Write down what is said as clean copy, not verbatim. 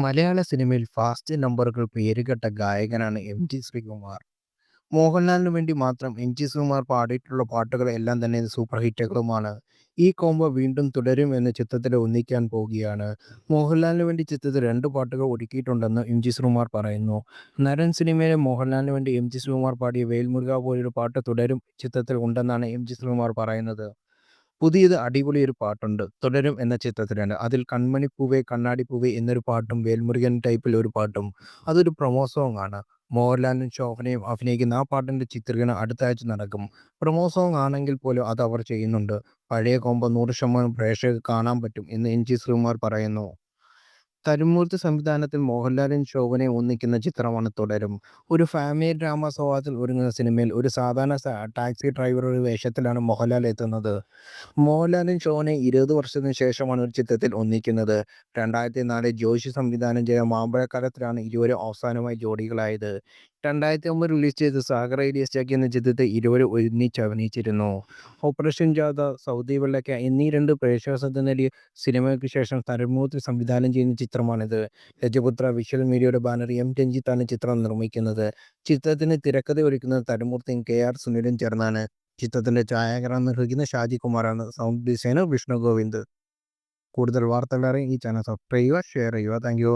മലയാള സിനിമയിൽ ഫാസ്റ്റ് നമ്പറുകൾ പേരുകേട്ട ഗായകനാണ് എം.ജി. ശ്രീകുമാർ. മോഹൻലാലിനു വേണ്ടി മാത്രം എം.ജി. ശ്രീകുമാർ പാടിയിട്ടുള്ള പാട്ടുകൾ എല്ലാം തന്നെ സൂപ്പർ ഹിറ്റുകളുമാണ്. ഈ കോംബോ വീണ്ടും തുടരും എന്ന ചിത്രത്തിൽ ഒന്നിക്കാൻ പോവുകയാണ്. മോഹൻലാലിനു വേണ്ടി ചിത്രത്തിൽ 2 പാട്ടുകൾ ഒരുക്കിയിട്ടുണ്ടെന്ന് എം.ജി. ശ്രീകുമാർ പറയുന്നു. നരൻ സിനിമയിലെ മോഹൻലാലിനു വേണ്ടി എം.ജി. ശ്രീകുമാർ പാടിയ വേൽമുരുകാ പോലൊരു പാട്ട് തുടരും ചിത്രത്തിൽ ഉണ്ടെന്നാണ് എം.ജി. ശ്രീകുമാർ പറയുന്നത്. പുതിയത് അടിപൊളി ഒരു പാട്ടുണ്ട്. 'തുടരും' എന്ന ചിത്രത്തിലാണ്. അതിൽ 'കൺമണി പൂവേ കണ്ണാടി പൂവേ' എന്നൊരു പാട്ടും വേൽമുരുകൻ ടൈപ്പിൽ ഒരു പാട്ടും. അതൊരു പ്രൊമോ സോങ് ആണ്. മോഹൻലാലും ശോഭനയും അഭിനയിക്കുന്ന ആ പാട്ടിന്റെ ചിത്രീകരണം അടുത്ത ആഴ്ച നടക്കും. പ്രൊമോ സോങ് ആണെങ്കിൽ പോലും അത് അവർ ചെയ്യുന്നുണ്ട്. പഴയ കോംബോ 100% പ്രേക്ഷകർക്ക് കാണാൻ പറ്റും എന്ന് എം.ജി. ശ്രീകുമാർ പറയുന്നു. തരുൺമൂർത്തി സംവിധാനത്തിൽ മോഹൻലാലും ശോഭനയും ഒന്നിക്കുന്ന ചിത്രമാണ് 'തുടരും'. ഒരു ഫാമിലി ഡ്രാമ സ്വഭാവത്തിൽ ഒരുങ്ങുന്ന സിനിമയിൽ ഒരു സാധാരണ ടാക്സി ഡ്രൈവറുടെ വേഷത്തിലാണ് മോഹൻലാൽ എത്തുന്നത്. മോഹൻലാലും ശോഭനയും 20 വർഷത്തിന് ശേഷമാണ് ഒരു ചിത്രത്തിൽ ഒന്നിക്കുന്നത്. 2004 ജോഷി സംവിധാനം ചെയ്ത മാമ്പഴക്കാലത്തിലാണ് ഇരുവരും അവസാനമായി ജോഡികളായത്. 2009 റിലീസ് ചെയ്ത 'സാഗർ ഇലിയാസ് ജാക്കി' എന്ന ചിത്രത്തിൽ ഇരുവരും ഒരുമിച്ച് അഭിനയിച്ചിരുന്നു. 'ഓപ്പറേഷൻ ജാഥ', 'സൗദി വെള്ളയ്ക്ക' എന്നീ 2 പ്രേക്ഷക ശ്രദ്ധ നേടിയ സിനിമകൾക്ക് ശേഷം തരുൺമൂർത്തി സംവിധാനം ചെയ്യുന്ന ചിത്രമാണിത്. രജപുത്ര വിഷ്വൽ മീഡിയയുടെ ബാനറിൽ എം. രഞ്ജിത്താണ് ചിത്രം നിർമ്മിക്കുന്നത്. ചിത്രത്തിന് തിരക്കഥ ഒരുക്കുന്നത് തരുൺമൂർത്തിയും കെ.ആർ. സുനിലും ചേർന്നാണ്. ചിത്രത്തിന്റെ ഛായാഗ്രഹണം നിർവഹിക്കുന്നത് ഷാജി കുമാറാണ്. Sound designer Vishnu Govind. കൂടുതൽ വാർത്തകൾ അറിയാൻ ഈ ചാനൽ സബ്സ്ക്രൈബ് ചെയ്യുക, ഷെയർ ചെയ്യുക. Thank you.